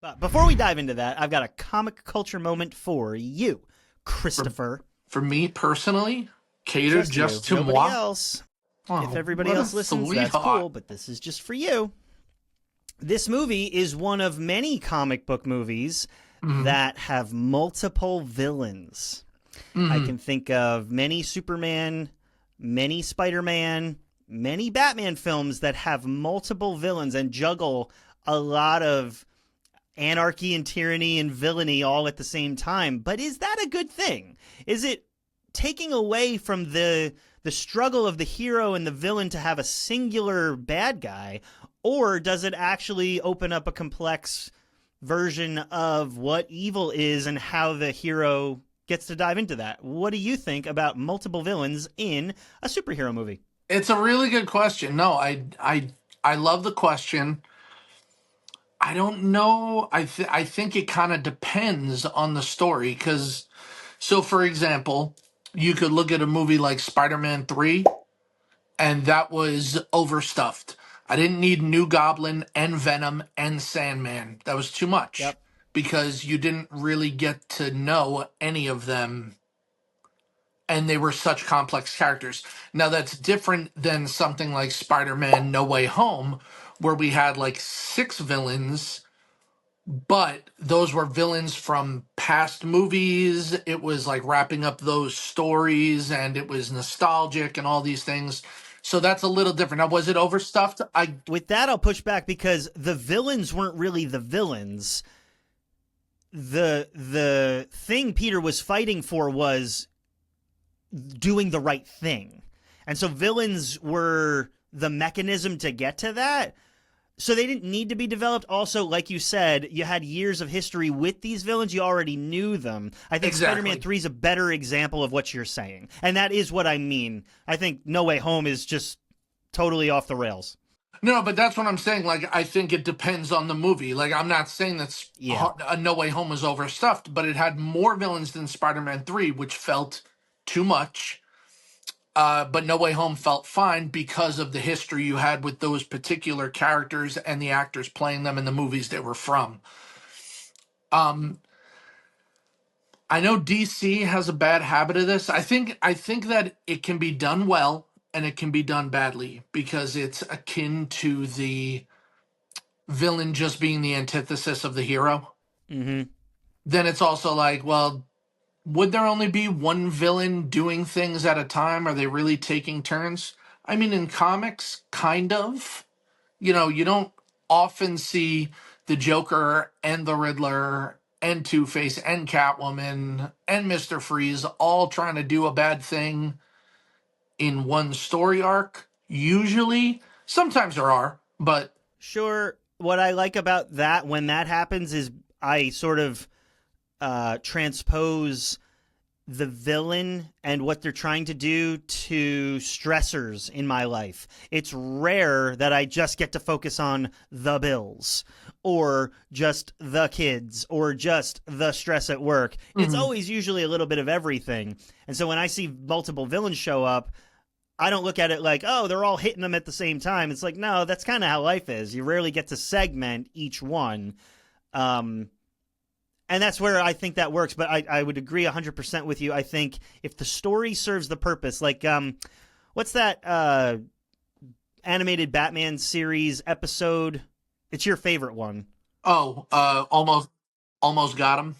But before we dive into that, I've got a comic culture moment for you, Christopher. For me personally, catered just to Nobody moi. else. Oh, If everybody what a else listens, that's sweetheart. cool, but this is just for you. This movie is one of many comic book movies that have multiple villains. I can think of many Superman, many Spider-Man, many Batman films that have multiple villains and juggle a lot of anarchy and tyranny and villainy all at the same time. But is that a good thing? Is it taking away from the struggle of the hero and the villain to have a singular bad guy, or does it actually open up a complex version of what evil is and how the hero gets to dive into that? What do you think about multiple villains in a superhero movie? It's a really good question. No, I love the question. I don't know. I think it kind of depends on the story. Because, so for example, you could look at a movie like Spider-Man 3, and that was overstuffed. I didn't need New Goblin and Venom and Sandman. That was too much Yep. because you didn't really get to know any of them, and they were such complex characters. Now, that's different than something like Spider-Man No Way Home, where we had like 6 villains, but those were villains from past movies. It was like wrapping up those stories, and it was nostalgic and all these things. So that's a little different. Now, was it overstuffed? With that, I'll push back because the villains weren't really the villains. The thing Peter was fighting for was doing the right thing. And so villains were the mechanism to get to that. So they didn't need to be developed. Also, like you said, you had years of history with these villains. You already knew them. I think Exactly. Spider-Man 3 is a better example of what you're saying. And that is what I mean. I think No Way Home is just totally off the rails. No, but that's what I'm saying. Like, I think it depends on the movie. Like, I'm not saying that No Way Home was overstuffed, but it had more villains than Spider-Man 3, which felt too much. But No Way Home felt fine because of the history you had with those particular characters and the actors playing them in the movies they were from. I know DC has a bad habit of this. I think that it can be done well and it can be done badly because it's akin to the villain just being the antithesis of the hero. Mm-hmm. Then it's also like, well, would there only be one villain doing things at a time? Are they really taking turns? I mean, in comics, kind of. You don't often see the Joker and the Riddler and Two-Face and Catwoman and Mr. Freeze all trying to do a bad thing in one story arc. Usually, sometimes there are, but Sure. What I like about that when that happens is I sort of transpose the villain and what they're trying to do to stressors in my life. It's rare that I just get to focus on the bills or just the kids or just the stress at work. It's always usually a little bit of everything. And so when I see multiple villains show up, I don't look at it like, oh, they're all hitting them at the same time. It's like, no, that's kind of how life is. You rarely get to segment each one. And that's where I think that works. But I would agree 100% with you. I think if the story serves the purpose, like what's that animated Batman series episode? It's your favorite one. almost got him.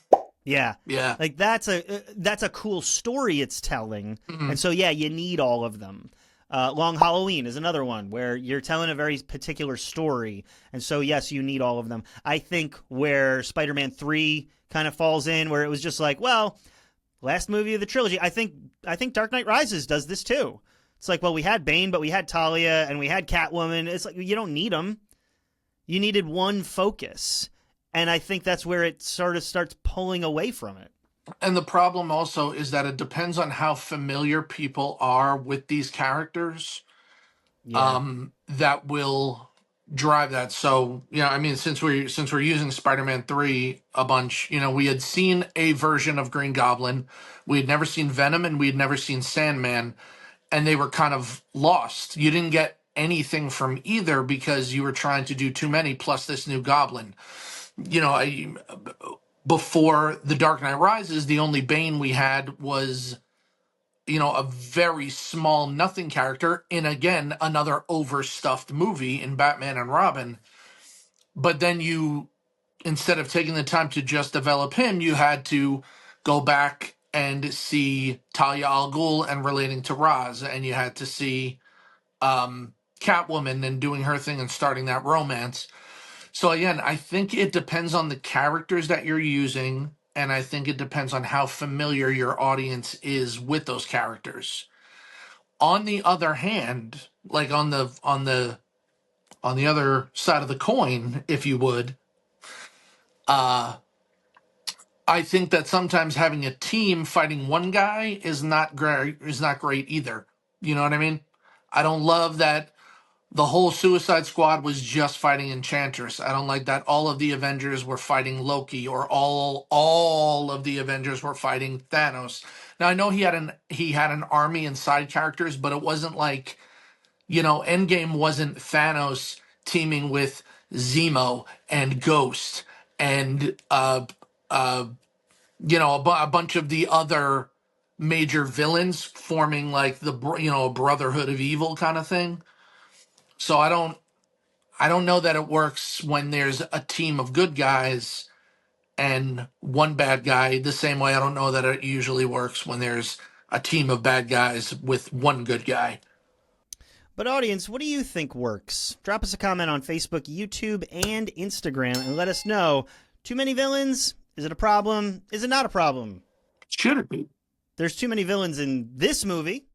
Yeah. Yeah. Like that's a cool story it's telling. And so, yeah, you need all of them. Long Halloween is another one where you're telling a very particular story. And so, yes, you need all of them. I think where Spider-Man 3 kind of falls in, where it was just like, well, last movie of the trilogy, I think Dark Knight Rises does this too. It's like, well, we had Bane, but we had Talia and we had Catwoman. It's like, you don't need them. You needed one focus. And I think that's where it sort of starts pulling away from it. And the problem also is that it depends on how familiar people are with these characters. Yeah. That will drive that. So, I mean, since we're using Spider-Man 3 a bunch, we had seen a version of Green Goblin. We had never seen Venom and we had never seen Sandman, and they were kind of lost. You didn't get anything from either because you were trying to do too many plus this new Goblin. you know, before The Dark Knight Rises, the only Bane we had was, you know, a very small nothing character in, again, another overstuffed movie in Batman and Robin. But then you, instead of taking the time to just develop him, you had to go back and see Talia al Ghul and relating to Ra's, and you had to see Catwoman and doing her thing and starting that romance. So again, I think it depends on the characters that you're using, and I think it depends on how familiar your audience is with those characters. On the other hand, like on the other side of the coin, if you would, uh I think that sometimes having a team fighting one guy is not great either. You know what I mean? I don't love that the whole Suicide Squad was just fighting Enchantress. I don't like that all of the Avengers were fighting Loki, or all of the Avengers were fighting Thanos. Now I know he had an army and side characters, but it wasn't like, you know, Endgame wasn't Thanos teaming with Zemo and Ghost and uh you know, a bunch of the other major villains forming like you know, a brotherhood of evil kind of thing. So I don't know that it works when there's a team of good guys and one bad guy the same way I don't know that it usually works when there's a team of bad guys with one good guy. But audience, what do you think works? Drop us a comment on Facebook, YouTube, and Instagram and let us know. Too many villains? Is it a problem? Is it not a problem? Should it be? There's too many villains in this movie.